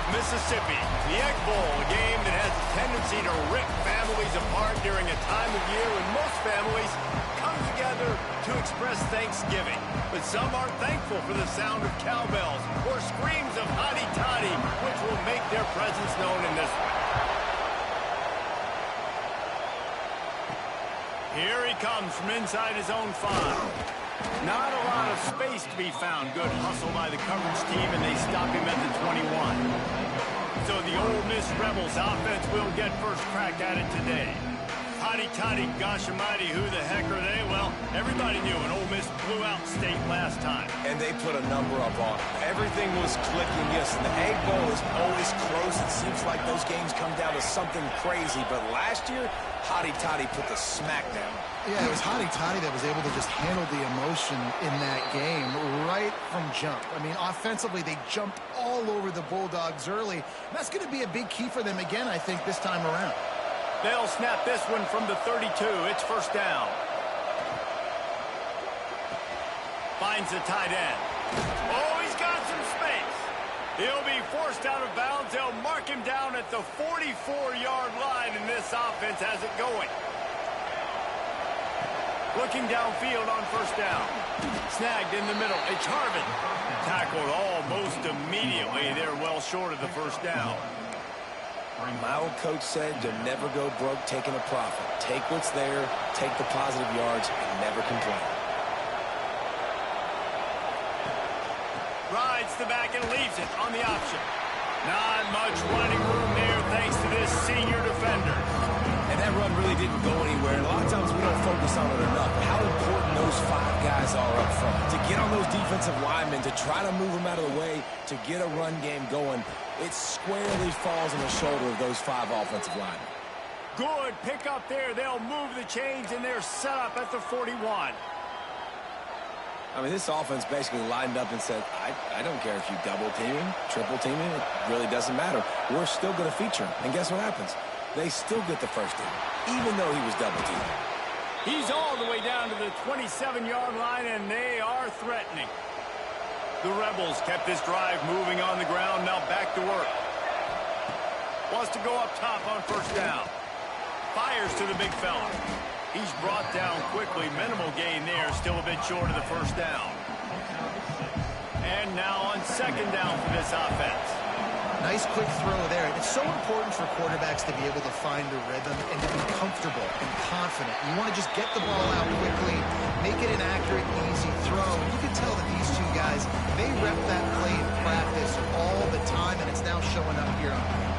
Mississippi, the Eggbowl, a game that has a tendency to rip families apart during a time of year when most families come together to express Thanksgiving. But some aren't thankful for the sound of cowbells or screams of hotty-toddy, which will make their presence known in this one. Here he comes from inside his own 5. Not a lot of space to be found. Good hustle by the coverage team, and they stop him at the 21. So the Ole Miss Rebels offense will get first crack at it today. Hotty-toddy, gosh almighty, who the heck are they? Well, everybody knew an Ole Miss blew out State last time. And they put a number up on it. Everything was clicking, yes, and the Eggbowl is always close. It seems like those games come down to something crazy. But last year, Hotty-toddy put the smack down. Yeah, it was Hotty-toddy that was able to just handle the emotion in that game right from jump. I mean, offensively, they jumped all over the Bulldogs early. That's going to be a big key for them again, I think, this time around. They'll snap this one from the 32. It's first down. Finds the tight end. Oh, he's got some space. He'll be forced out of bounds. They'll mark him down at the 44-yard line, and this offense has it going. Looking downfield on first down. Snagged in the middle. It's Harvin. Tackled almost immediately. They're well short of the first down. My old coach said you'll never go broke taking a profit. Take what's there, take the positive yards, and never complain. Rides the back and leaves it on the option. Not much running room there thanks to this senior defender. And that run really didn't go anywhere. And a lot of times we don't focus on it enough. But how important those 5 guys are up front. To get on those defensive linemen, to try to move them out of the way, to get a run game going, it squarely falls on the shoulder of those 5 offensive linemen. Good pick up there. They'll move the chains, and they're set up at the 41. I mean, this offense basically lined up and said, I don't care if you double teaming, triple teaming, it really doesn't matter. We're still going to feature him. And guess what happens? They still get the first down, even though he was double teamed. He's all the way down to the 27-yard line, and they are threatening. The Rebels kept this drive moving on the ground. Now back to work. Wants to go up top on first down. Fires to the big fella. He's brought down quickly. Minimal gain there. Still a bit short of the first down. And now on second down for this offense. Nice quick throw there. It's so important for quarterbacks to be able to find a rhythm and to be comfortable and confident. You want to just get the ball out quickly, make it an accurate, easy throw. You can tell that these 2 guys, they rep that play in practice all the time, and it's now showing up here on field.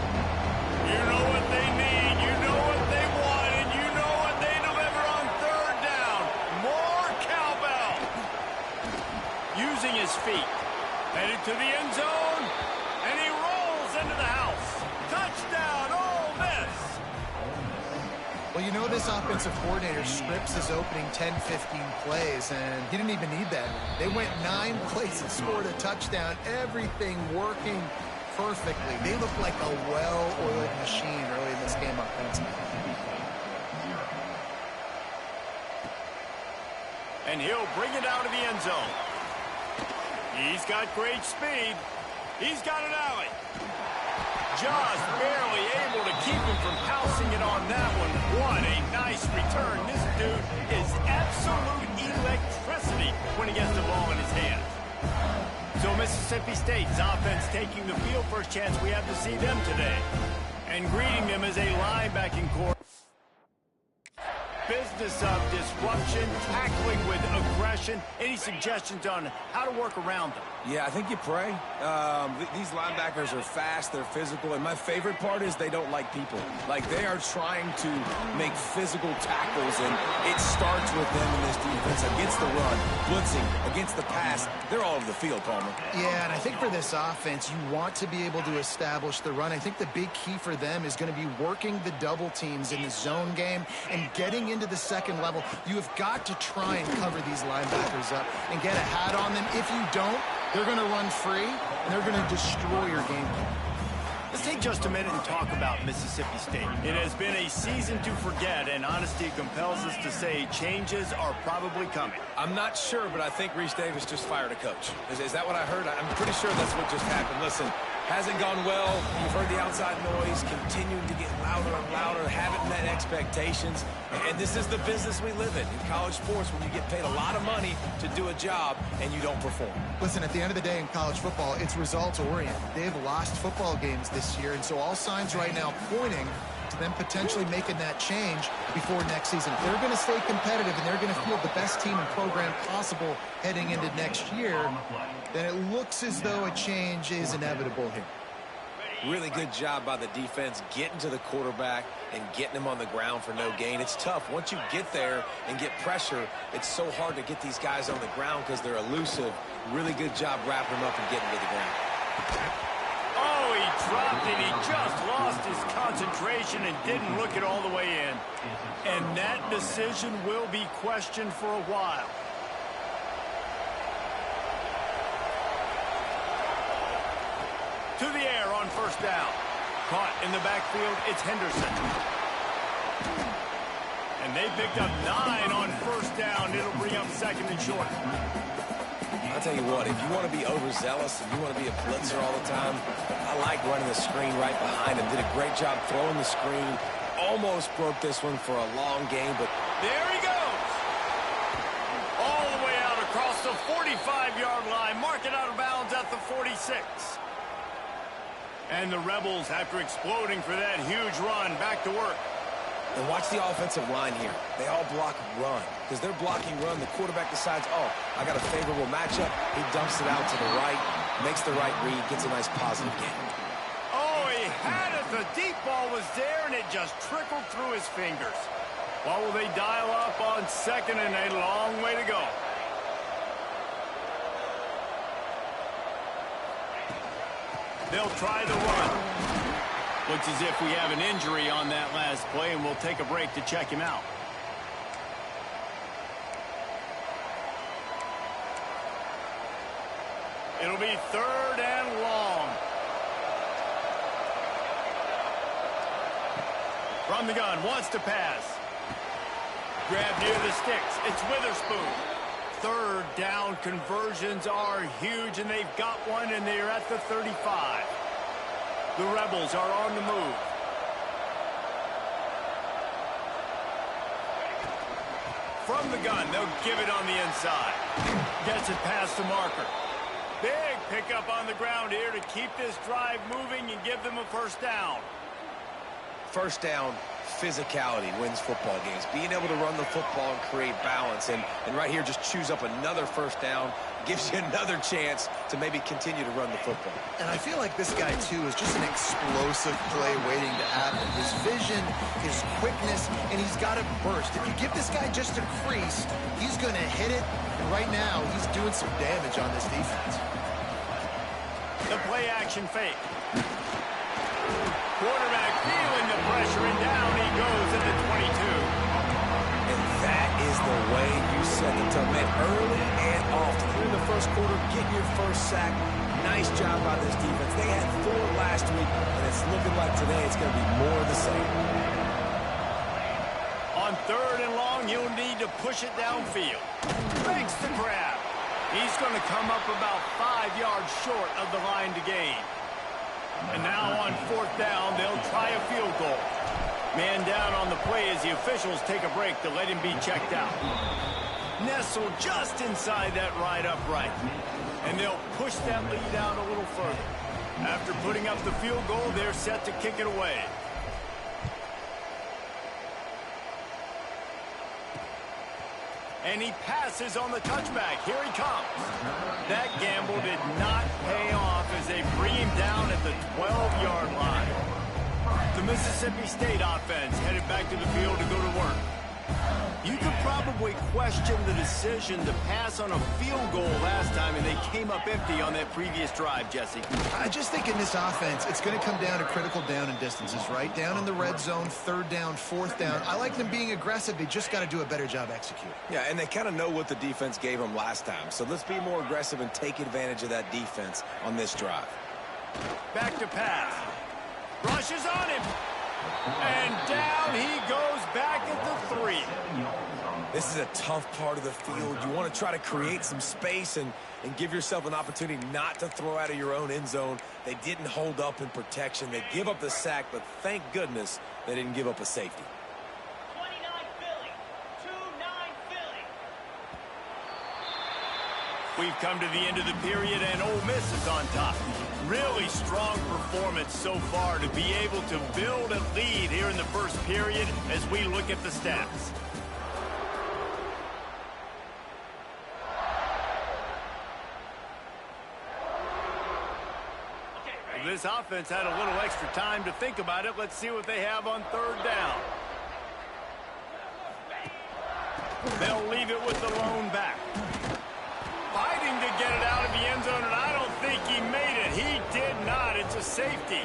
You know what they need. You know what they want, and you know what they deliver on third down. More cowbell. Using his feet. Headed to the end zone, and he rolls into the house. Touchdown, Ole Miss. Well, you know this offensive coordinator scripts his opening 10, 15 plays, and he didn't even need that. They went 9 plays and scored a touchdown. Everything working perfectly. They look like a well-oiled machine early in this game offensively. And he'll bring it out of the end zone. He's got great speed. He's got an alley. Just barely able to keep him from pouncing it on that one. What a nice return. This dude is absolute electricity when he gets the ball in his hands. So Mississippi State's offense taking the field. First chance we have to see them today. And greeting them as a linebacking core. Business of disruption, tackling with aggression. Any suggestions on how to work around them? Yeah, I think you pray. These linebackers are fast, they're physical, and my favorite part is they don't like people. Like, they are trying to make physical tackles, and it starts with them in this defense against the run, blitzing, against the pass. They're all over the field, Palmer. Yeah, and I think for this offense, you want to be able to establish the run. I think the big key for them is going to be working the double teams in the zone game and getting into the second level. You have got to try and cover these linebackers up and get a hat on them. If you don't, they're going to run free, and they're going to destroy your game plan. Let's take just a minute and talk about Mississippi State. It has been a season to forget, and honesty compels us to say changes are probably coming. I'm not sure, but I think Reese Davis just fired a coach. Is that what I heard? I'm pretty sure that's what just happened. Listen, hasn't gone well. You've heard the outside noise, continuing to get louder and louder, haven't met expectations. And this is the business we live in college sports, when you get paid a lot of money to do a job and you don't perform. Listen, at the end of the day in college football, it's results-oriented. They have lost football games this year, and so all signs right now pointing to them potentially making that change before next season. If they're going to stay competitive and they're going to field the best team and program possible heading into next year, then it looks as though a change is inevitable here. Really good job by the defense getting to the quarterback and getting him on the ground for no gain. It's tough. Once you get there and get pressure, it's so hard to get these guys on the ground because they're elusive. Really good job wrapping them up and getting to the ground. Oh, he dropped it. He just lost his concentration and didn't look it all the way in. And that decision will be questioned for a while. To the air on first down. Caught in the backfield, it's Henderson. And they picked up 9 on first down. It'll bring up second and short. I'll tell you what, if you want to be overzealous and you want to be a blitzer all the time, I like running the screen right behind him. Did a great job throwing the screen. Almost broke this one for a long game, but there he goes. All the way out across the 45-yard line. Mark it out of bounds at the 46. And the Rebels, after exploding for that huge run, back to work. And watch the offensive line here. They all block run. Because they're blocking run, the quarterback decides, oh, I got a favorable matchup. He dumps it out to the right, makes the right read, gets a nice positive gain. Oh, he had it. The deep ball was there, and it just trickled through his fingers. What will they dial up on second, and a long way to go? They'll try the run. Looks as if we have an injury on that last play, and we'll take a break to check him out. It'll be third and long. From the gun, wants to pass. Grab near the sticks. It's Witherspoon. Third down conversions are huge, and they've got one, and they're at the 35. The Rebels are on the move. From the gun, they'll give it on the inside. Gets it past the marker. Big pickup on the ground here to keep this drive moving and give them a first down. First down, physicality wins football games. Being able to run the football and create balance. And right here, just choose up another first down. Gives you another chance to maybe continue to run the football. And I feel like this guy, too, is just an explosive play waiting to happen. His vision, his quickness, and he's got to burst. If you give this guy just a crease, he's going to hit it. And right now, he's doing some damage on this defense. The play-action fake. Quarterback feeling the pressure, and down he goes at the 22. And that is the way you set the tone, man. Early and often. Here in the first quarter, getting your first sack. Nice job by this defense. They had 4 last week, and it's looking like today it's going to be more of the same. On third and long, you'll need to push it downfield. Makes the grab. He's going to come up about 5 yards short of the line to gain. And now on fourth down, they'll try a field goal. Man down on the play as the officials take a break to let him be checked out. nestled just inside that right upright. And they'll push that lead out a little further. After putting up the field goal, they're set to kick it away. And he passes on the touchback. Here he comes. That gamble did not pay off as they bring him down at the 12-yard line. The Mississippi State offense headed back to the field to go to work. You could probably question the decision to pass on a field goal last time, and they came up empty on that previous drive, Jesse. I just think in this offense, it's going to come down to critical down and distances, right? Down in the red zone, third down, fourth down. I like them being aggressive. They just got to do a better job executing. Yeah, and they kind of know what the defense gave them last time. So let's be more aggressive and take advantage of that defense on this drive. Back to pass. Rushes on him. And down he goes back at the 3. This is a tough part of the field. You want to try to create some space and give yourself an opportunity not to throw out of your own end zone. They didn't hold up in protection. They give up the sack, but thank goodness they didn't give up a safety. 29 Philly. 2-9 Philly. We've come to the end of the period, and Ole Miss is on top. Really strong performance so far to be able to build a lead here in the first period as we look at the stats. This offense had a little extra time to think about it. Let's see what they have on third down. They'll leave it with the lone back. Fighting to get it out of the end zone, and I don't think he made it. He did not. It's a safety.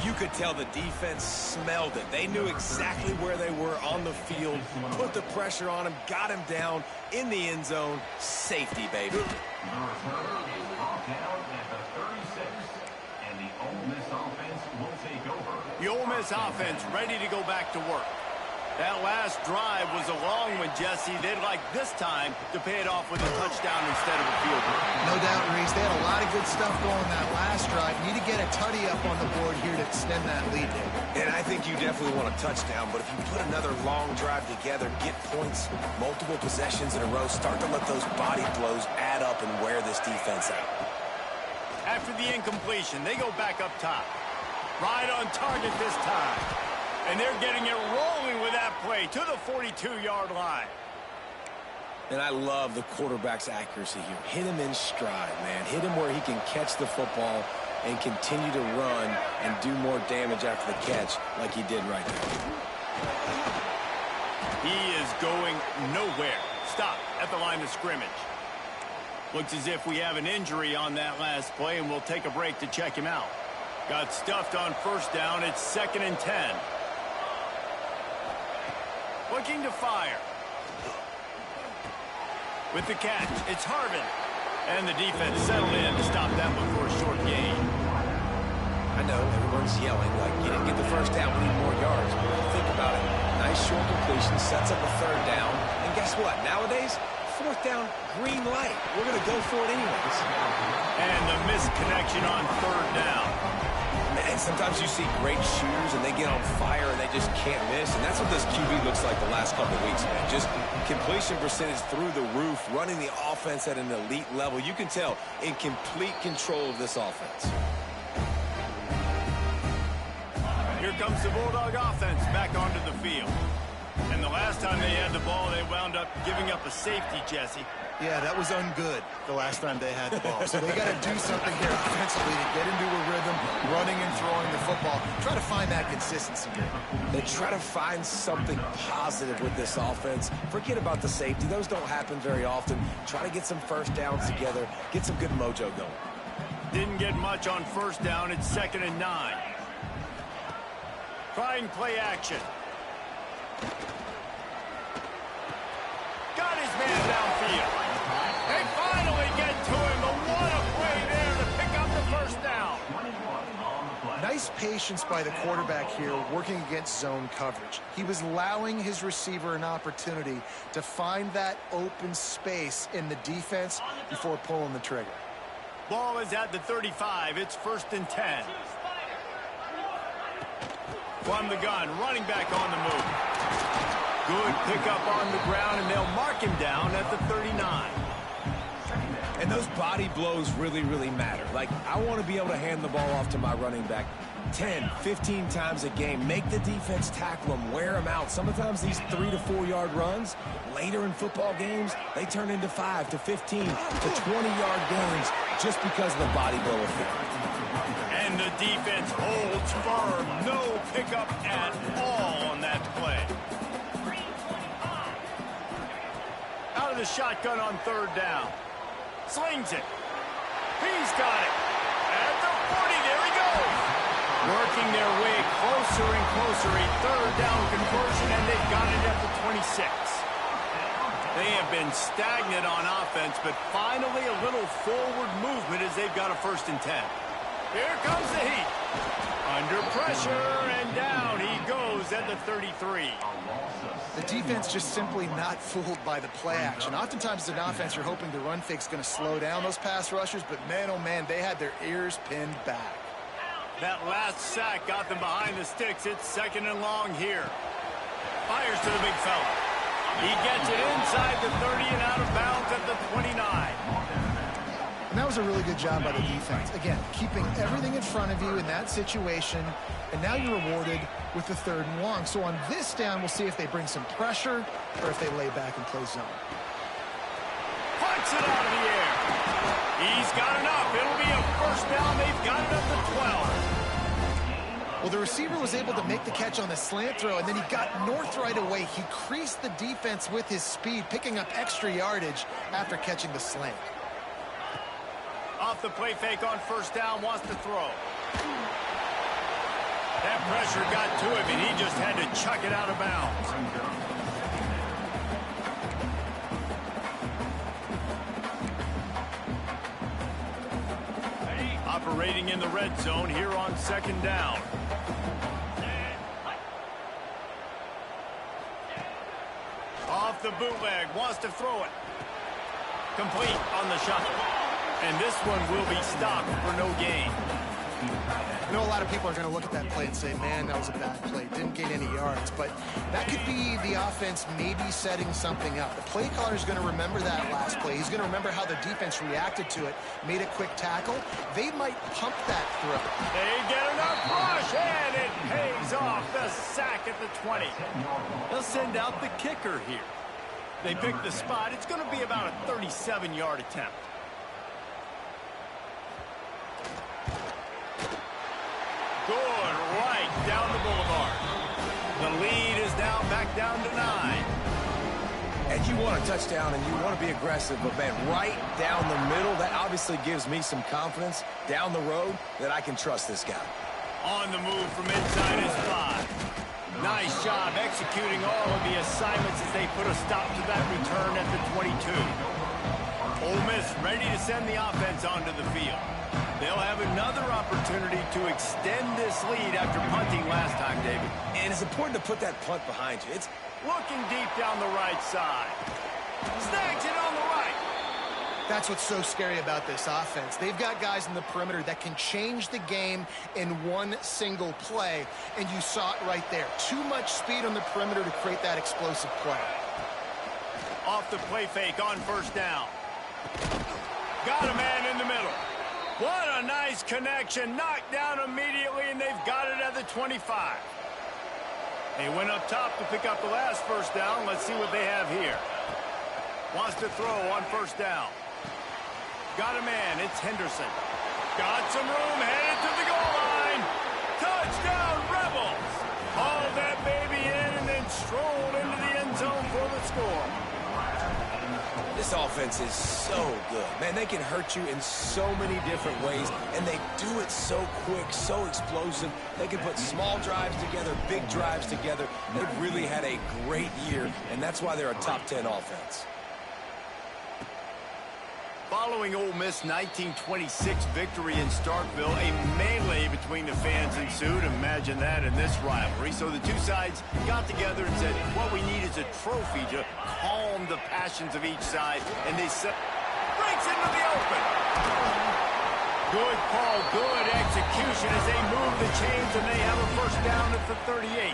You could tell the defense smelled it. They knew exactly where they were on the field, put the pressure on him, got him down in the end zone. Safety, baby. The Ole Miss offense ready to go back to work. That last drive was a long one, Jesse. They'd like this time to pay it off with a touchdown instead of a field goal. No doubt, Reese. They had a lot of good stuff going that last drive. Need to get a tutty up on the board here to extend that lead. And I think you definitely want a touchdown, but if you put another long drive together, get points, multiple possessions in a row, start to let those body blows add up and wear this defense out. After the incompletion, they go back up top. Right on target this time. And they're getting it rolling with that play to the 42-yard line. And I love the quarterback's accuracy here. Hit him in stride, man. Hit him where he can catch the football and continue to run and do more damage after the catch like he did right there. He is going nowhere. Stop at the line of scrimmage. Looks as if we have an injury on that last play, and we'll take a break to check him out. Got stuffed on first down. It's 2nd and 10. Looking to fire. With the catch, it's Harvin. And the defense settled in to stop that one for a short gain. I know everyone's yelling like you didn't get the first down, we need more yards. But think about it. Nice short completion, sets up a third down. And guess what? Nowadays, fourth down, green light. We're going to go for it anyways. And the misconnection on third down. Man, sometimes you see great shooters and they get on fire and they just can't miss. And that's what this QB looks like the last couple of weeks, man. Just completion percentage through the roof, running the offense at an elite level. You can tell in complete control of this offense. Here comes the Bulldog offense back onto the field. And the last time they had the ball, they wound up giving up a safety, Jesse. Yeah, that was ungood the last time they had the ball. So they got to do something here offensively to get into a rhythm, running and throwing the football. Try to find that consistency here. They try to find something positive with this offense. Forget about the safety. Those don't happen very often. Try to get some first downs together, get some good mojo going. Didn't get much on first down. It's 2nd and 9. Trying play action. Got his man downfield. They finally get to him, but what a play there to pick up the first down. Nice patience by the quarterback here working against zone coverage. He was allowing his receiver an opportunity to find that open space in the defense before pulling the trigger. Ball is at the 35. It's 1st and 10. From the gun, running back on the move. Good pickup on the ground, and they'll mark him down at the 39. And those body blows really, really matter. Like, I want to be able to hand the ball off to my running back 10, 15 times a game. Make the defense tackle them, wear them out. Sometimes these 3 to 4 yard runs, later in football games, they turn into 5 to 15 to 20-yard gains just because of the body blow effect. And the defense holds firm. No pickup at all on that play. Out of the shotgun on third down. Slings it. He's got it. At the 40, there he goes. Working their way closer and closer. A third down conversion, and they've got it at the 26. They have been stagnant on offense, but finally a little forward movement as they've got a 1st and 10. Here comes the heat. Under pressure, and down he goes at the 33. The defense just simply not fooled by the play action. Oftentimes as an offense, you're hoping the run fake's going to slow down those pass rushers, but man, oh man, they had their ears pinned back. That last sack got them behind the sticks. It's 2nd and long here. Fires to the big fella. He gets it inside the 30 and out of bounds at the 29. And that was a really good job by the defense. Again, keeping everything in front of you in that situation, and now you're rewarded with the 3rd and long. So on this down, we'll see if they bring some pressure or if they lay back and play zone. Punts it out of the air. He's got enough. It'll be a 1st down. They've got it at the 12. Well, the receiver was able to make the catch on the slant throw, and then he got north right away. He creased the defense with his speed, picking up extra yardage after catching the slant. Off the play fake on 1st down, wants to throw. That pressure got to him, and he just had to chuck it out of bounds. Operating in the red zone here on 2nd down. Off the bootleg, wants to throw it. Complete on the shot. And this one will be stopped for no gain. I know a lot of people are going to look at that play and say, man, that was a bad play. Didn't gain any yards. But that could be the offense maybe setting something up. The play caller is going to remember that last play. He's going to remember how the defense reacted to it, made a quick tackle. They might pump that throw. They get enough rush, and it pays off. The sack at the 20. They'll send out the kicker here. They pick the spot. It's going to be about a 37-yard attempt. Good right down the boulevard. The lead is now back down to 9. And you want a touchdown and you want to be aggressive, but man, right down the middle, that obviously gives me some confidence down the road that I can trust this guy. On the move from inside his 5. Nice job executing all of the assignments as they put a stop to that return at the 22. Ole Miss ready to send the offense onto the field. They'll have another opportunity to extend this lead after punting last time, David. And it's important to put that punt behind you. It's looking deep down the right side. Snags it on the right. That's what's so scary about this offense. They've got guys in the perimeter that can change the game in one single play, and you saw it right there. Too much speed on the perimeter to create that explosive play. Off the play fake on 1st down. Got a man in the middle. What a nice connection. Knocked down immediately, and they've got it at the 25. They went up top to pick up the last 1st down. Let's see what they have here. Wants to throw on 1st down. Got a man. It's Henderson. Got some room. Headed to the goal line. Touchdown, Rebels. Haul that baby in and then stroll into the end zone for the score. This offense is so good. Man, they can hurt you in so many different ways, and they do it so quick, so explosive. They can put small drives together, big drives together. They've really had a great year, and that's why they're a top 10 offense. Following Ole Miss' 1926 victory in Starkville, a melee between the fans ensued. Imagine that in this rivalry. So the two sides got together and said, what we need is a trophy to calm the passions of each side. And they said, breaks into the open. Good call, good execution as they move the chains, and they have a 1st down at the 38.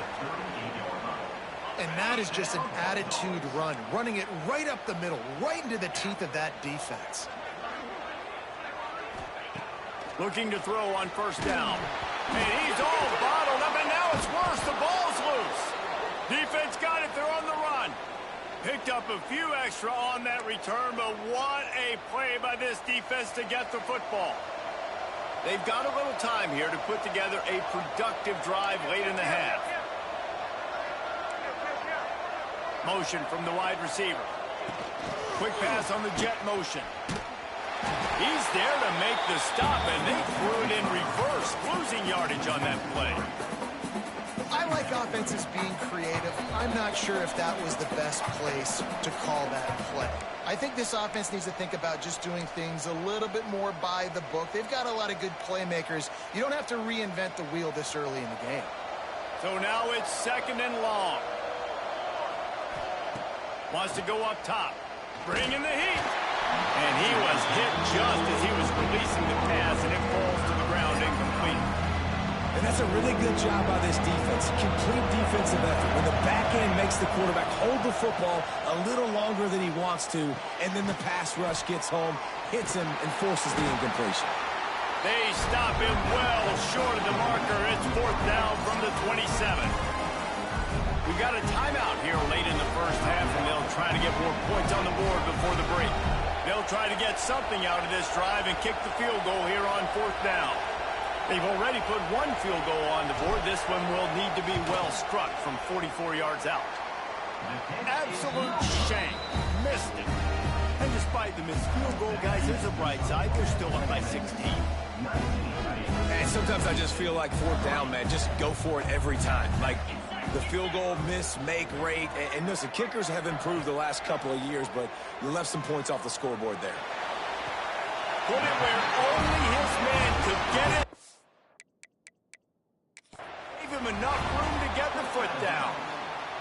And that is just an attitude run, running it right up the middle, right into the teeth of that defense. Looking to throw on first down. And he's all bottled up, and now it's worse. The ball's loose. Defense got it. They're on the run. Picked up a few extra on that return, but what a play by this defense to get the football. They've got a little time here to put together a productive drive late in the half. Motion from the wide receiver. Quick pass on the jet motion. He's there to make the stop, and they threw it in reverse, losing yardage on that play. I like offenses being creative. I'm not sure if that was the best place to call that play. I think this offense needs to think about just doing things a little bit more by the book. They've got a lot of good playmakers. You don't have to reinvent the wheel this early in the game. So now it's 2nd and long. Wants to go up top. Bring in the heat. And he was hit just as he was releasing the pass, and it falls to the ground incomplete. And that's a really good job by this defense. Complete defensive effort. When the back end makes the quarterback hold the football a little longer than he wants to, and then the pass rush gets home, hits him, and forces the incompletion. They stop him well short of the marker. It's 4th down from the 27. We got a timeout here late in the first half, and they'll try to get more points on the board before the break. They'll try to get something out of this drive and kick the field goal here on 4th down. They've already put one field goal on the board. This one will need to be well struck from 44 yards out. Absolute shame. Missed it. And despite the missed field goal, guys, there's a bright side. They're still up by 16. And sometimes I just feel like 4th down, man, just go for it every time. Like the field goal miss, make rate. And listen, kickers have improved the last couple of years, but you left some points off the scoreboard there. Put it where only his man could get it. Gave him enough room to get the foot down.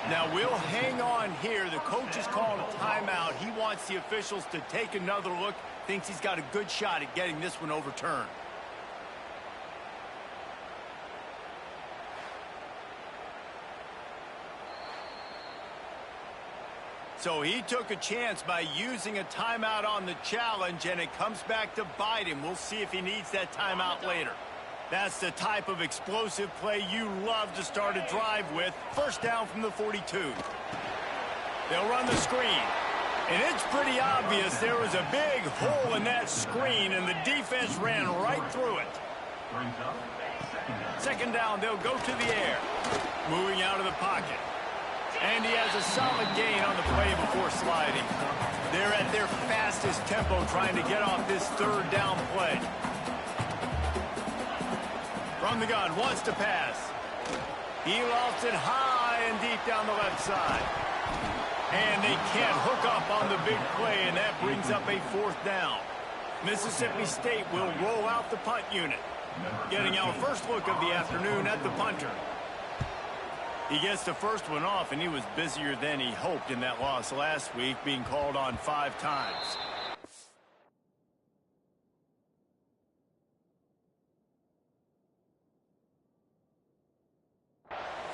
Now we'll hang on here. The coach is calling a timeout. He wants the officials to take another look. Thinks he's got a good shot at getting this one overturned. So he took a chance by using a timeout on the challenge, and it comes back to bite him. We'll see if he needs that timeout later. That's the type of explosive play you love to start a drive with. 1st down from the 42. They'll run the screen. And it's pretty obvious there was a big hole in that screen, and the defense ran right through it. 2nd down, they'll go to the air. Moving out of the pocket. And he has a solid gain on the play before sliding. They're at their fastest tempo trying to get off this 3rd down play. From the gun, wants to pass. He lofts it high and deep down the left side. And they can't hook up on the big play, and that brings up a 4th down. Mississippi State will roll out the punt unit. Getting our first look of the afternoon at the punter. He gets the first one off, and he was busier than he hoped in that loss last week, being called on 5 times.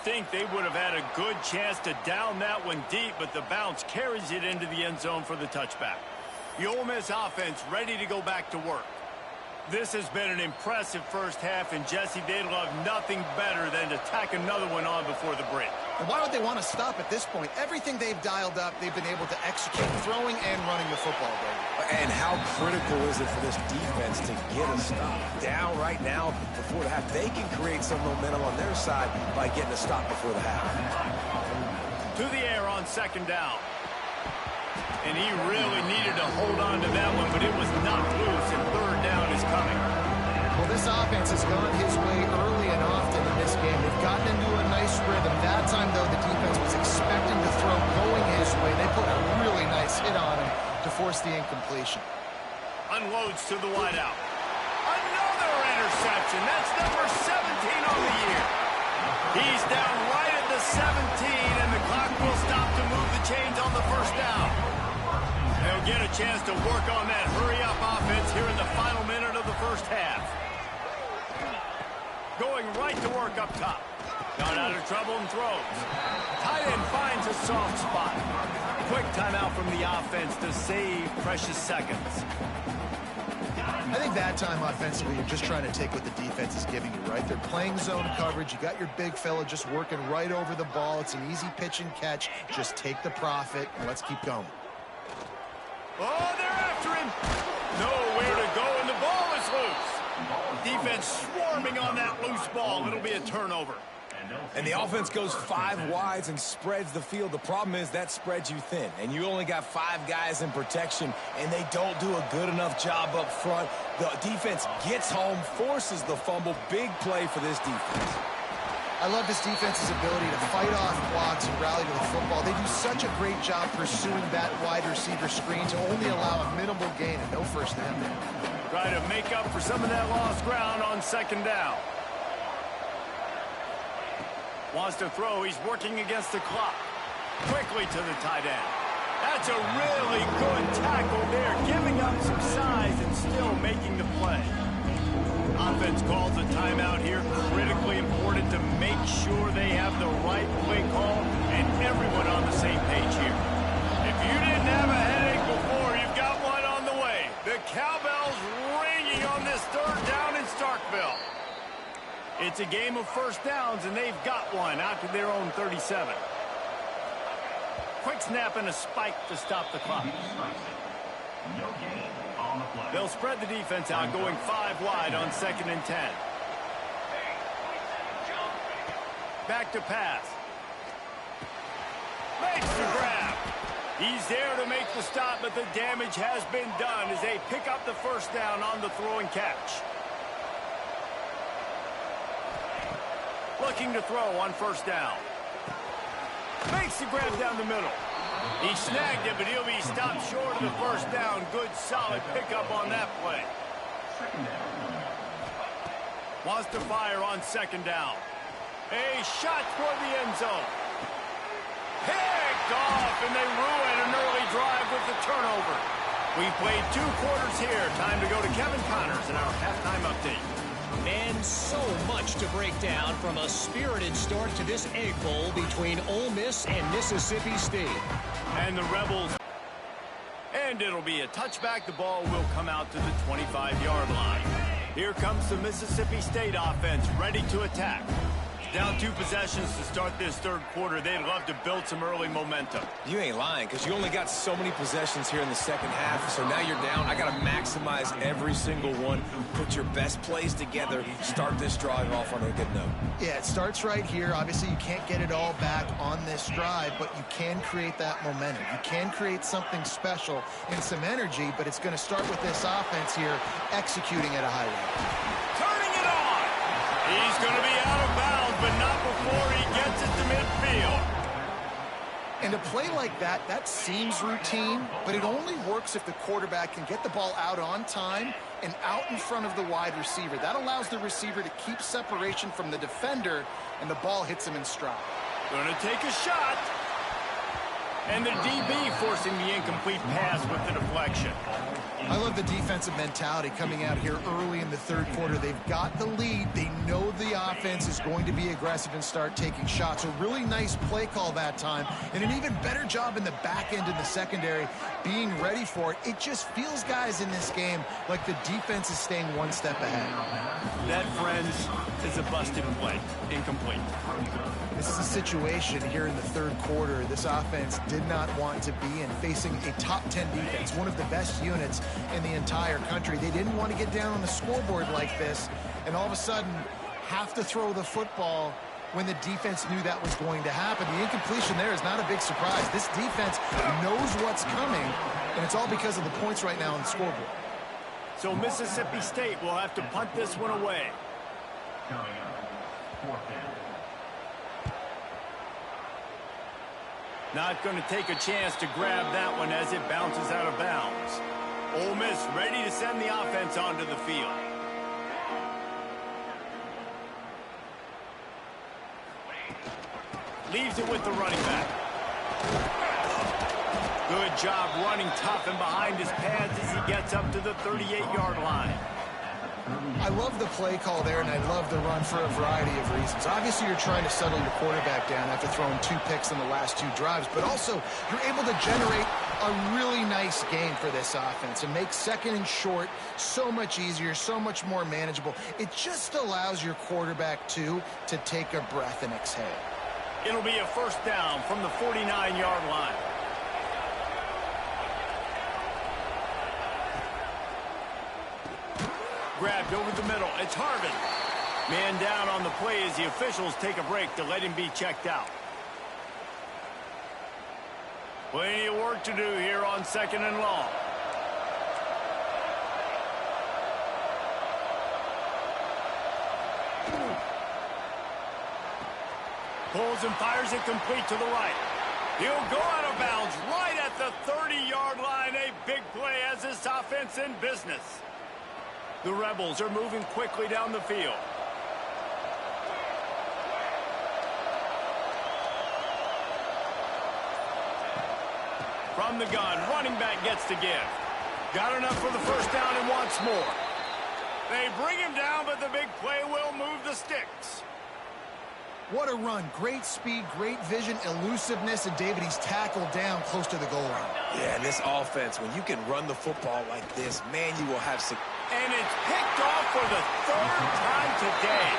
Think they would have had a good chance to down that one deep, but the bounce carries it into the end zone for the touchback. The Ole Miss offense ready to go back to work. This has been an impressive first half, and Jesse, they'd love nothing better than to tack another one on before the break. And why would they want to stop at this point? Everything they've dialed up, they've been able to execute, throwing and running the football game. And how critical is it for this defense to get a stop? Down right now before the half. They can create some momentum on their side by getting a stop before the half. To the air on 2nd down. And he really needed to hold on to that one, but it was knocked loose, and 3rd down is coming. Well, this offense has gone his way early and often in this game. They've gotten into a nice rhythm. That time, though, the defense was expecting to throw going his way. They put a really nice hit on him to force the incompletion. Unloads to the wideout. Another interception. That's number 17 on the year. He's down right at the 17, and the clock will stop to move the chains on the 1st down. They'll get a chance to work on that hurry-up offense here in the final minute of the first half. Going right to work up top. Got out of trouble and throws. Tight end finds a soft spot. Quick timeout from the offense to save precious seconds. I think that time offensively, you're just trying to take what the defense is giving you, right? They're playing zone coverage. You got your big fella just working right over the ball. It's an easy pitch and catch. Just take the profit, and let's keep going. Oh, they're after him. Nowhere to go, and the ball is loose. Defense swarming on that loose ball. It'll be a turnover. And the offense goes 5 wides and spreads the field. The problem is that spreads you thin, and you only got 5 guys in protection, and they don't do a good enough job up front. The defense gets home, forces the fumble. Big play for this defense. I love this defense's ability to fight off blocks and rally to the football. They do such a great job pursuing that wide receiver screen to only allow a minimal gain and no first down there. Try to make up for some of that lost ground on second down. Wants to throw. He's working against the clock. Quickly to the tight end. That's a really good tackle there, giving up some size and still making the play. Offense calls a timeout here. Critically important to make sure they have the right play call and everyone on the same page here. If you didn't have a headache before, you've got one on the way. The cowbell's ringing on this third down in Starkville. It's a game of first downs, and they've got one out to their own 37. Quick snap and a spike to stop the clock. They'll spread the defense out, going 5 wide on 2nd and 10. Back to pass. Makes the grab. He's there to make the stop, but the damage has been done as they pick up the first down on the throw and catch. Looking to throw on first down. Makes the grab down the middle. He snagged it, but he'll be stopped short of the first down. Good, solid pickup on that play. Wants to fire on second down. A shot toward the end zone. Picked off, and they ruin an early drive with the turnover. We played 2 quarters here. Time to go to Kevin Connors in our halftime update. And so much to break down from a spirited start to this Egg Bowl between Ole Miss and Mississippi State. And the Rebels. And it'll be a touchback. The ball will come out to the 25-yard line. Here comes the Mississippi State offense ready to attack. Down 2 possessions to start this third quarter. They'd love to build some early momentum. You ain't lying, because you only got so many possessions here in the second half, so now you're down. I got to maximize every single one, put your best plays together, start this drive off on a good note. Yeah, it starts right here. Obviously, you can't get it all back on this drive, but you can create that momentum. You can create something special and some energy, but it's going to start with this offense here executing at a high rate. Turning it on. He's going to be out of bounds, but not before he gets it to midfield. And a play like that, that seems routine, but it only works if the quarterback can get the ball out on time and out in front of the wide receiver. That allows the receiver to keep separation from the defender, and the ball hits him in stride. Going to take a shot. And the DB forcing the incomplete pass with the deflection. I love the defensive mentality coming out here early in the third quarter. They've got the lead. They know the offense is going to be aggressive and start taking shots. A really nice play call that time, and an even better job in the back end in the secondary being ready for it. It just feels, guys, in this game like the defense is staying one step ahead. That, friends, is a busted play. Incomplete. This is a situation here in the third quarter this offense did not want to be in, facing a top 10 defense, one of the best units in the entire country. They didn't want to get down on the scoreboard like this and all of a sudden have to throw the football when the defense knew that was going to happen. The incompletion there is not a big surprise. This defense knows what's coming, and it's all because of the points right now on the scoreboard. So Mississippi State will have to punt this one away. Not going to take a chance to grab that one as it bounces out of bounds. Ole Miss ready to send the offense onto the field. Leaves it with the running back. Good job running tough and behind his pads as he gets up to the 38-yard line. I love the play call there, and I love the run for a variety of reasons. Obviously, you're trying to settle your quarterback down after throwing 2 picks in the last 2 drives, but also you're able to generate a really nice game for this offense and make second and short so much easier, so much more manageable. It just allows your quarterback, too, to take a breath and exhale. It'll be a first down from the 49-yard line. Grabbed over the middle. It's Harvin. Man down on the play as the officials take a break to let him be checked out. Plenty of work to do here on 2nd and long. Pulls and fires it complete to the right. He'll go out of bounds right at the 30-yard line. A big play as this offense in business. The Rebels are moving quickly down the field. From the gun, running back gets to give. Got enough for the first down and wants more. They bring him down, but the big play will move the sticks. What a run. Great speed, great vision, elusiveness, and David, he's tackled down close to the goal line. Yeah, and this offense, when you can run the football like this, man, you will have some... And it's picked off for the 3rd time today.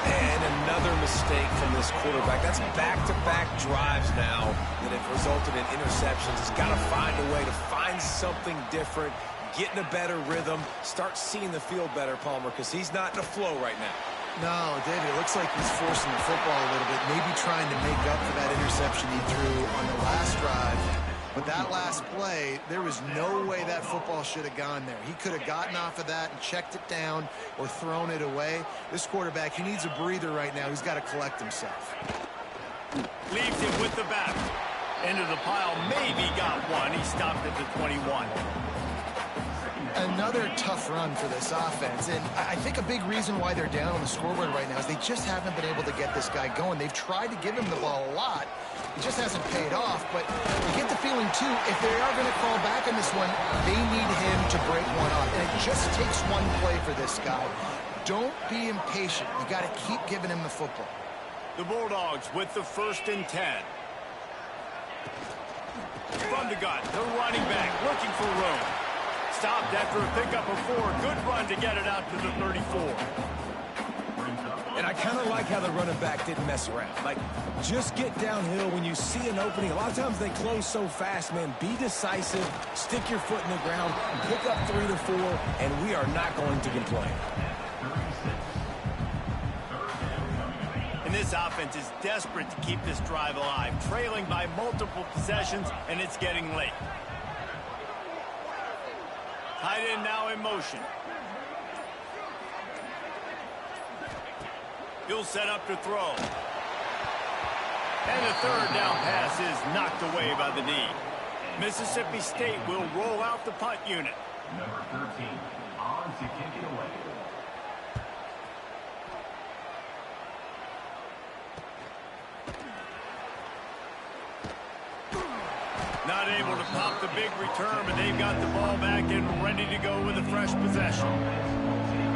And another mistake from this quarterback. That's back-to-back drives now that have resulted in interceptions. He's got to find a way to find something different, get in a better rhythm, start seeing the field better, Palmer, because he's not in a flow right now. No, David, it looks like he's forcing the football a little bit, maybe trying to make up for that interception he threw on the last drive. But that last play, there was no way that football should have gone there. He could have gotten off of that and checked it down or thrown it away. This quarterback, he needs a breather right now. He's got to collect himself. Leaves him with the back. Into the pile, maybe got one. He stopped at the 21. Another tough run for this offense, and I think a big reason why they're down on the scoreboard right now is they just haven't been able to get this guy going. They've tried to give him the ball a lot. It just hasn't paid off, but you get the feeling, too, if they are going to crawl back on this one, they need him to break one off, and it just takes one play for this guy. Don't be impatient. You got to keep giving him the football. The Bulldogs with the 1st and 10. From the gun, the running back looking for room. Stopped after a pickup of 4. Good run to get it out to the 34. And I kind of like how the running back didn't mess around. Like, just get downhill when you see an opening. A lot of times they close so fast, man. Be decisive, stick your foot in the ground, pick up 3 to 4, and we are not going to complain. And this offense is desperate to keep this drive alive, trailing by multiple possessions, and it's getting late. Tight end now in motion. He'll set up to throw. And the 3rd down pass is knocked away by the knee. Mississippi State will roll out the punt unit. Number 13, on to kick it away. Not able to pop the big return, but they've got the ball back and ready to go with a fresh possession.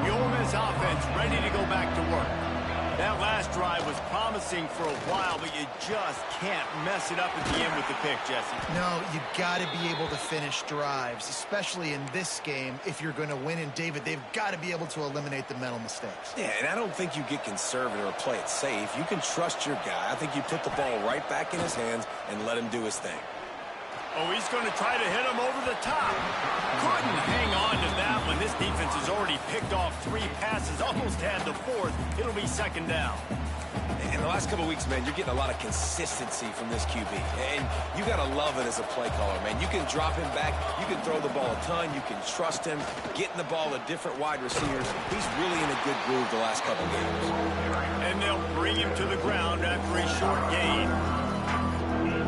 The Ole Miss offense ready to go back to work. That last drive was promising for a while, but you just can't mess it up at the end with the pick, Jesse. No, you got to be able to finish drives, especially in this game if you're going to win. And, David, they've got to be able to eliminate the mental mistakes. Yeah, and I don't think you get conservative or play it safe. You can trust your guy. I think you put the ball right back in his hands and let him do his thing. Oh, he's going to try to hit him over the top. Couldn't hang on to that one. This defense has already picked off 3 passes, almost had the 4th. It'll be 2nd down. In the last couple of weeks, man, you're getting a lot of consistency from this QB. And you got to love it as a play caller, man. You can drop him back. You can throw the ball a ton. You can trust him, getting the ball to different wide receivers. He's really in a good groove the last couple of games. And they'll bring him to the ground after a short gain.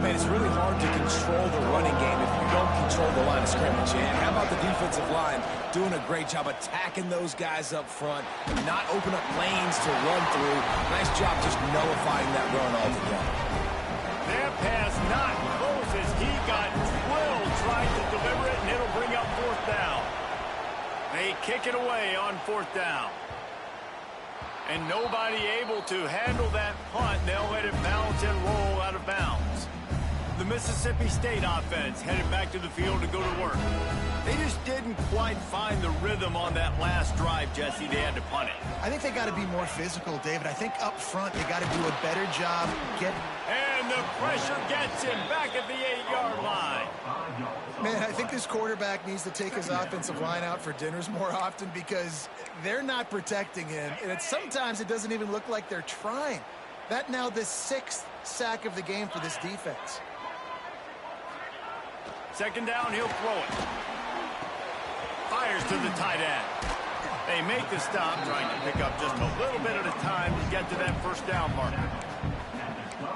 Man, it's really hard to control the running game if you don't control the line of scrimmage. And how about the defensive line doing a great job attacking those guys up front, not open up lanes to run through. Nice job just nullifying that run altogether. That pass not close as he got drilled trying to deliver it, and it'll bring up 4th down. They kick it away on 4th down. And nobody able to handle that punt. They'll let it bounce and roll out of bounds. The Mississippi State offense headed back to the field to go to work. They just didn't quite find the rhythm on that last drive, Jesse. They had to punt it. I think they got to be more physical, David. I think up front they got to do a better job. And the pressure gets him back at the 8-yard line. Man, I think this quarterback needs to take his offensive line out for dinners more often because they're not protecting him. And sometimes it doesn't even look like they're trying. That now the 6th sack of the game for this defense. 2nd down, he'll throw it. Fires to the tight end. They make the stop, trying to pick up just a little bit at a time to get to that 1st down marker.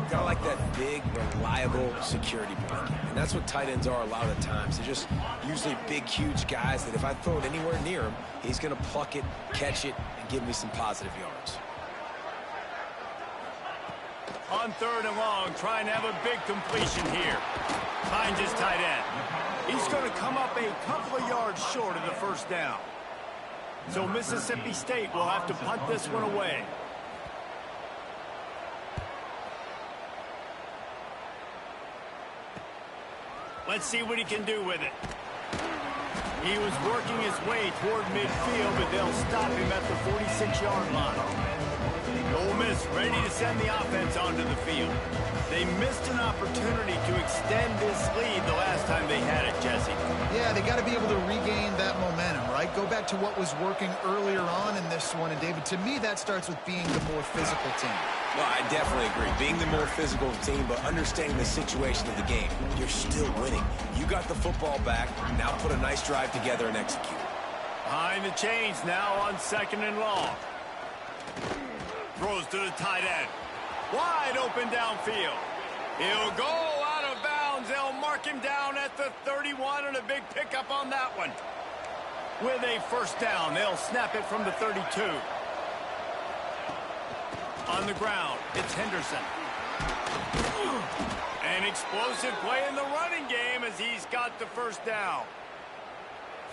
Kind of like that big, reliable security blanket. And that's what tight ends are a lot of the times. They're just usually big, huge guys that if I throw it anywhere near him, he's going to pluck it, catch it, and give me some positive yards. On 3rd and long, trying to have a big completion here. Finds his tight end. He's going to come up a couple of yards short of the 1st down. So Mississippi State will have to punt this one away. Let's see what he can do with it. He was working his way toward midfield, but they'll stop him at the 46-yard line. Ole Miss ready to send the offense onto the field. They missed an opportunity to extend this lead the last time they had it, Jesse. Yeah, they got to be able to regain that momentum, right? Go back to what was working earlier on in this one. And, David, to me, that starts with being the more physical team. Well, I definitely agree. Being the more physical team, but understanding the situation of the game. You're still winning. You got the football back. Now put a nice drive together and execute. Behind the chains now on 2nd and long. Throws to the tight end. Wide open downfield. He'll go out of bounds. They'll mark him down at the 31 and a big pickup on that one. With a 1st down, they'll snap it from the 32. On the ground, it's Henderson. An explosive play in the running game as he's got the 1st down.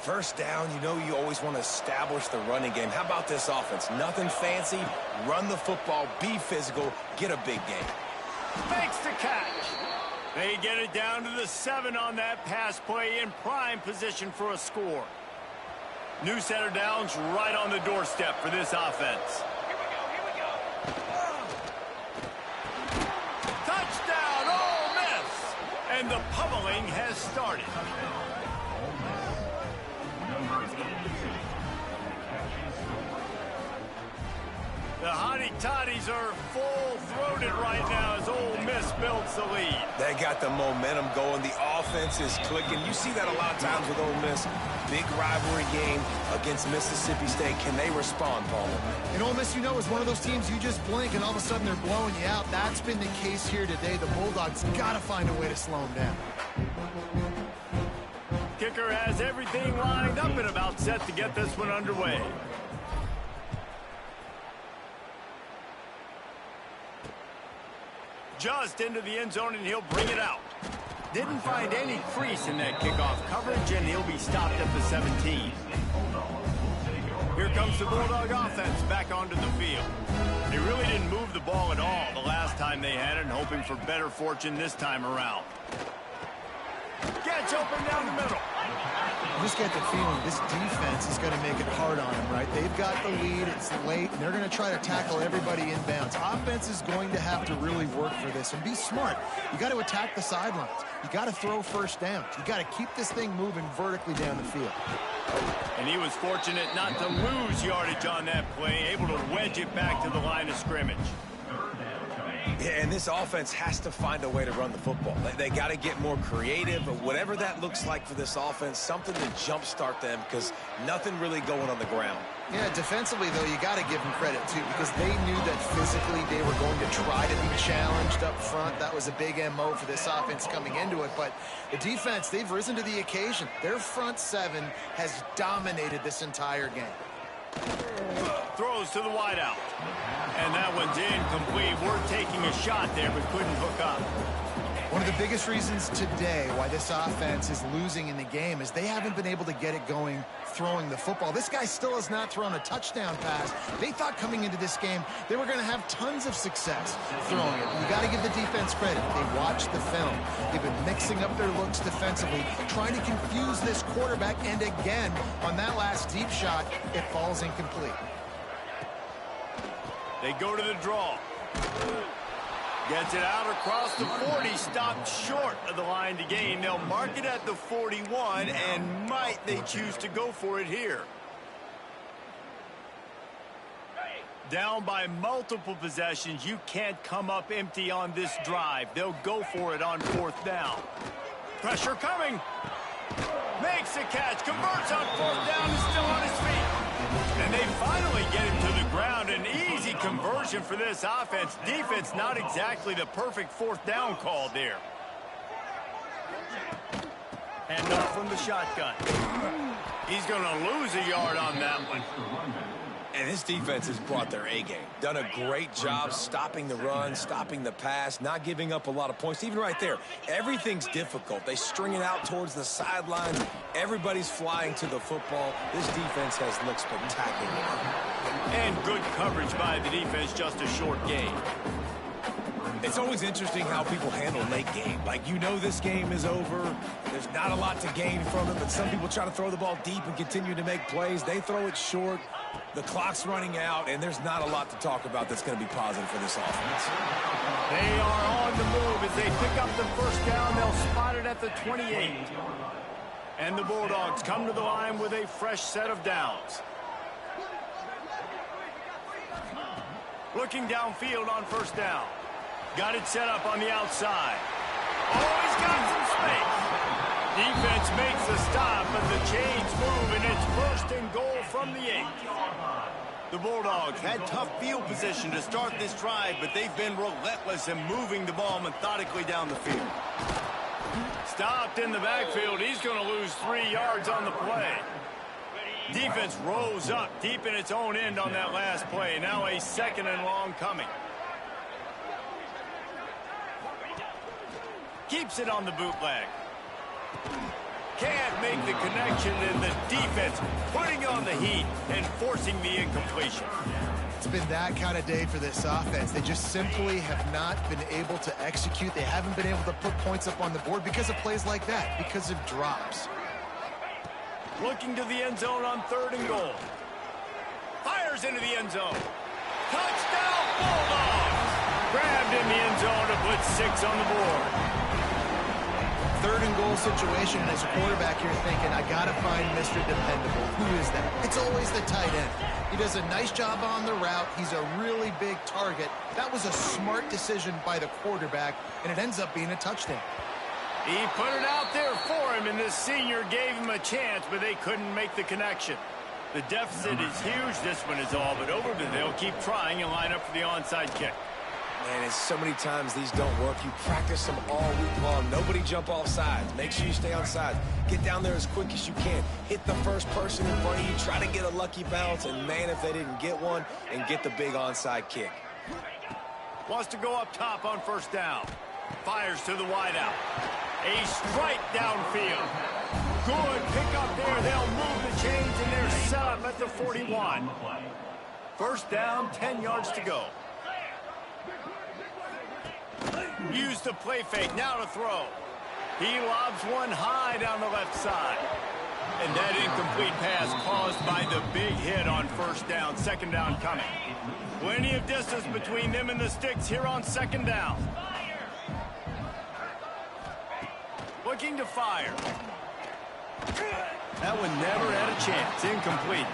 1st down, you know you always want to establish the running game. How about this offense? Nothing fancy. Run the football, be physical, get a big game. Makes the catch. They get it down to the 7 on that pass play in prime position for a score. New set of downs right on the doorstep for this offense. Here we go. Touchdown, Ole Miss! And the pummeling has started. The Hottie-Toddies are full-throated right now as Ole Miss builds the lead. They got the momentum going. The offense is clicking. You see that a lot of times with Ole Miss. Big rivalry game against Mississippi State. Can they respond, Palmer? And Ole Miss, you know, is one of those teams you just blink and all of a sudden they're blowing you out. That's been the case here today. The Bulldogs got to find a way to slow them down. Kicker has everything lined up and about set to get this one underway. Just into the end zone, and he'll bring it out. Didn't find any crease in that kickoff coverage, and he'll be stopped at the 17. Here comes the Bulldog offense back onto the field. They really didn't move the ball at all the last time they had it, and hoping for better fortune this time around. Gets open down the middle. You just get the feeling this defense is going to make it hard on them, right? They've got the lead, it's late, and they're going to try to tackle everybody inbounds. Offense is going to have to really work for this and be smart. You got to attack the sidelines. You got to throw 1st downs. You got to keep this thing moving vertically down the field. And he was fortunate not to lose yardage on that play, able to wedge it back to the line of scrimmage. Yeah, and this offense has to find a way to run the football. They got to get more creative, but whatever that looks like for this offense, something to jumpstart them because nothing really going on the ground. Yeah, defensively, though, you got to give them credit, too, because they knew that physically they were going to try to be challenged up front. That was a big MO for this offense coming into it. But the defense, they've risen to the occasion. Their front 7 has dominated this entire game. Throws to the wideout. And that one's incomplete. We're taking a shot there, but couldn't hook up. One of the biggest reasons today why this offense is losing in the game is they haven't been able to get it going throwing the football. This guy still has not thrown a touchdown pass. They thought coming into this game they were going to have tons of success throwing it. You got to give the defense credit. They watched the film. They've been mixing up their looks defensively, trying to confuse this quarterback, and again, on that last deep shot, it falls incomplete. They go to the draw. Gets it out across the 40, stopped short of the line to gain. They'll mark it at the 41, and might they choose to go for it here. Down by multiple possessions, you can't come up empty on this drive. They'll go for it on 4th down. Pressure coming. Makes a catch, converts on 4th down, is still on his feet. And they finally get him to the ground. An easy conversion for this offense. Defense, not exactly the perfect 4th down call there. And up from the shotgun. He's going to lose a yard on that one. And this defense has brought their A-game. Done a great job stopping the run, stopping the pass, not giving up a lot of points. Even right there, everything's difficult. They string it out towards the sidelines. Everybody's flying to the football. This defense has looked spectacular. And good coverage by the defense, just a short gain. It's always interesting how people handle late game. Like, you know this game is over. There's not a lot to gain from it, but some people try to throw the ball deep and continue to make plays. They throw it short. The clock's running out, and there's not a lot to talk about that's going to be positive for this offense. They are on the move as they pick up the 1st down. They'll spot it at the 28. And the Bulldogs come to the line with a fresh set of downs. Looking downfield on 1st down. Got it set up on the outside. Oh, he's got some space. Defense makes the stop, but the chains move, and it's 1st and goal from the 8. The Bulldogs had tough field position to start this drive, but they've been relentless in moving the ball methodically down the field. Stopped in the backfield. He's going to lose 3 yards on the play. Defense rose up deep in its own end on that last play. Now a 2nd and long coming. Keeps it on the bootleg. Can't make the connection, and the defense putting on the heat and forcing the incompletion. It's been that kind of day for this offense. They just simply have not been able to execute. They haven't been able to put points up on the board because of plays like that, because of drops. Looking to the end zone on 3rd and goal. Fires into the end zone. Touchdown, Bulldogs! Grabbed in the end zone to put 6 on the board. 3rd and goal situation, and as a quarterback, you're thinking, I got to find Mr. Dependable. Who is that? It's always the tight end. He does a nice job on the route. He's a really big target. That was a smart decision by the quarterback, and it ends up being a touchdown. He put it out there for him, and the senior gave him a chance, but they couldn't make the connection. The deficit is huge. This one is all but over, but they'll keep trying and line up for the onside kick. Man, it's so many times these don't work. You practice them all week long. Nobody jump off sides. Make sure you stay on sides. Get down there as quick as you can. Hit the first person in front of you. Try to get a lucky bounce. And, man, if they didn't get one, and get the big onside kick. Wants to go up top on 1st down. Fires to the wideout. A strike downfield. Good pick up there. They'll move the chains, and they're set up at the 41. 1st down, 10 yards to go. Use the play fake, now to throw. He lobs one high down the left side. And that incomplete pass caused by the big hit on 1st down, 2nd down coming. Plenty of distance between them and the sticks here on 2nd down. Looking to fire. That one never had a chance, incomplete.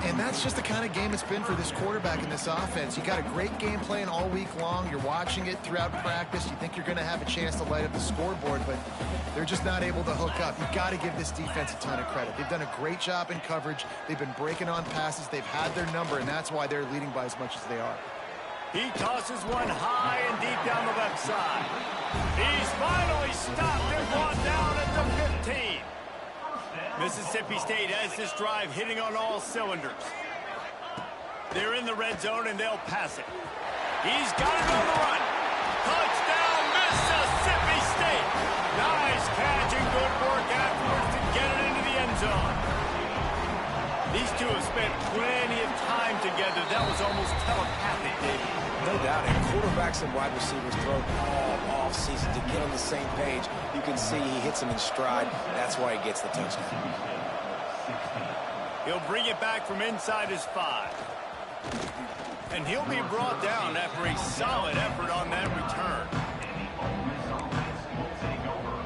And that's just the kind of game it's been for this quarterback in this offense. You got a great game plan all week long. You're watching it throughout practice. You think you're going to have a chance to light up the scoreboard, but they're just not able to hook up. You've got to give this defense a ton of credit. They've done a great job in coverage. They've been breaking on passes. They've had their number, and that's why they're leading by as much as they are. He tosses one high and deep down the left side. He's finally stopped and brought down at the 15. Mississippi State has this drive hitting on all cylinders. They're in the red zone, and they'll pass it. He's got it on the run. Touchdown, Mississippi Nice catch and good work afterwards to get it into the end zone. These two have spent plenty of time together. That was almost telepathic, David. No doubt, and quarterbacks and wide receivers throw all off-season to get on the same page. You can see he hits them in stride. That's why he gets the touchdown. He'll bring it back from inside his 5. And he'll be brought down after a solid effort on that return.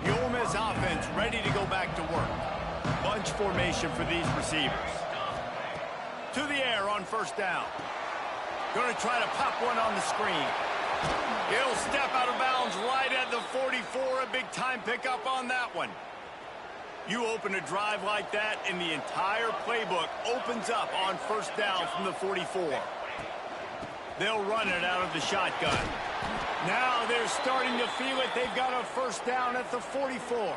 The Ole Miss offense ready to go back to work. Bunch formation for these receivers. To the air on first down. Going to try to pop one on the screen. He'll step out of bounds right at the 44. A big-time pickup on that one. You open a drive like that, and the entire playbook opens up on first down from the 44. They'll run it out of the shotgun. Now they're starting to feel it. They've got a first down at the 44.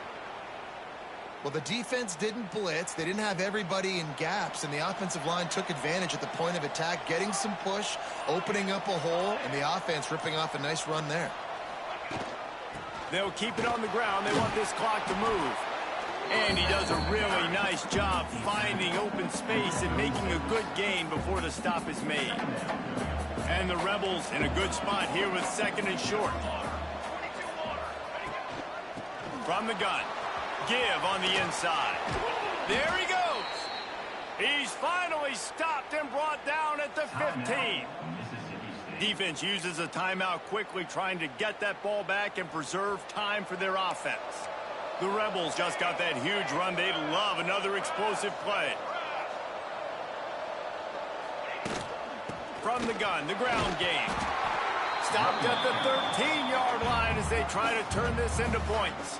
Well, the defense didn't blitz. They didn't have everybody in gaps, and the offensive line took advantage at the point of attack, getting some push, opening up a hole, and the offense ripping off a nice run there. They'll keep it on the ground. They want this clock to move. And he does a really nice job finding open space and making a good gain before the stop is made. And the Rebels in a good spot here with second and short. From the gun. Give on the inside. There he goes. He's finally stopped and brought down at the 15. Defense uses a timeout quickly, trying to get that ball back and preserve time for their offense. The Rebels just got that huge run. They'd love another explosive play. From the gun, the ground game. Stopped at the 13-yard line as they try to turn this into points.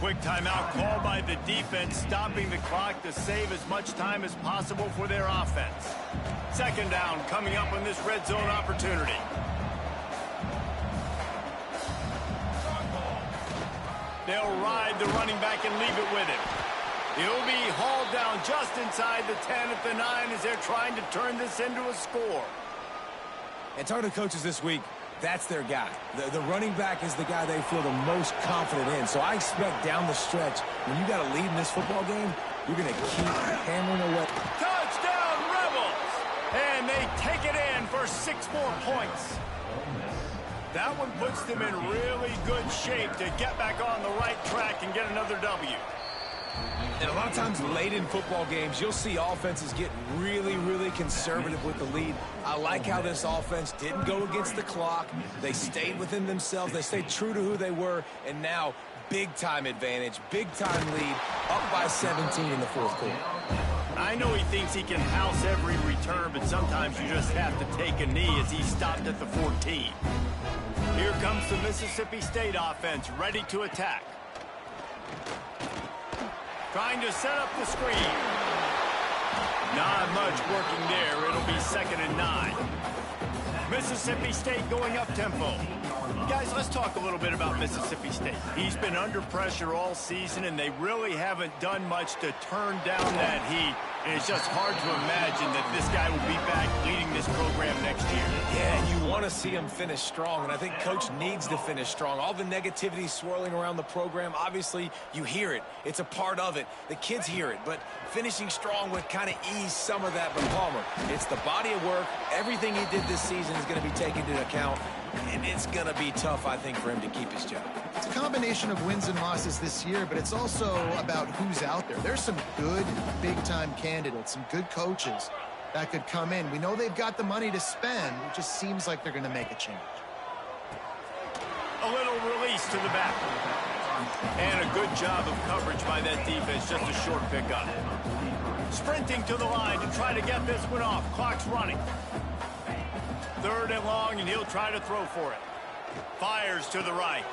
Quick timeout called by the defense, stopping the clock to save as much time as possible for their offense. Second down coming up on this red zone opportunity. They'll ride the running back and leave it with him. He'll be hauled down just inside the 10 at the 9 as they're trying to turn this into a score. And talking to coaches this week, that's their guy. The running back is the guy they feel the most confident in. So I expect down the stretch, when you got a lead in this football game, you're going to keep hammering away. Touchdown, Rebels! And they take it in for 6 more points. That one puts them in really good shape to get back on the right track and get another W. And a lot of times late in football games, you'll see offenses get really conservative with the lead. I like how this offense didn't go against the clock. They stayed within themselves. They stayed true to who they were. And now, big-time advantage, big-time lead, up by 17 in the fourth quarter. I know he thinks he can house every return, but sometimes you just have to take a knee as he stopped at the 14. Here comes the Mississippi State offense, ready to attack. Trying to set up the screen. Not much working there. It'll be 2nd and 9. Mississippi State going up tempo. Guys, let's talk a little bit about Mississippi State. He's been under pressure all season, and they really haven't done much to turn down that heat. And it's just hard to imagine that this guy will be back leading this program next year. Yeah, and you want to see him finish strong, and I think Coach needs to finish strong. All the negativity swirling around the program, obviously, you hear it. It's a part of it. The kids hear it, but finishing strong would kind of ease some of that. But Palmer, it's the body of work. Everything he did this season is going to be taken into account, and it's going to be tough, I think, for him to keep his job. It's a combination of wins and losses this year, but it's also about who's out there. There's some good big-time candidates, some good coaches that could come in. We know they've got the money to spend. It just seems like they're going to make a change. A little release to the back. And a good job of coverage by that defense, just a short pickup. Sprinting to the line to try to get this one off. Clock's running. 3rd and long, and he'll try to throw for it. Fires to the right.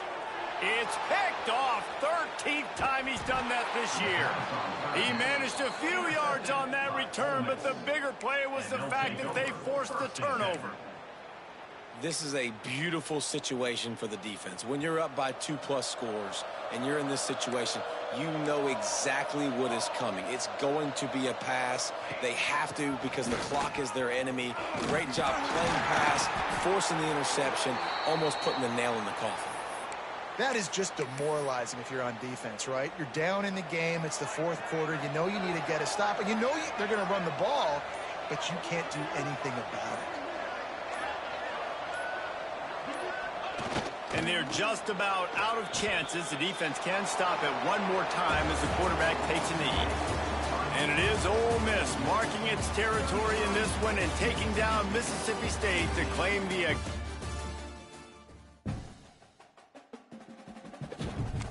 It's picked off. 13th time he's done that this year. He managed a few yards on that return, but the bigger play was the fact that they forced the turnover. This is a beautiful situation for the defense. When you're up by 2+ scores and you're in this situation, you know exactly what is coming. It's going to be a pass. They have to because the clock is their enemy. Great job playing pass, forcing the interception, almost putting the nail in the coffin. That is just demoralizing if you're on defense, right? You're down in the game. It's the fourth quarter. You know you need to get a stop. And you know they're going to run the ball, but you can't do anything about it. And they're just about out of chances. The defense can stop it one more time as the quarterback takes a knee. And it is Ole Miss marking its territory in this one and taking down Mississippi State to claim the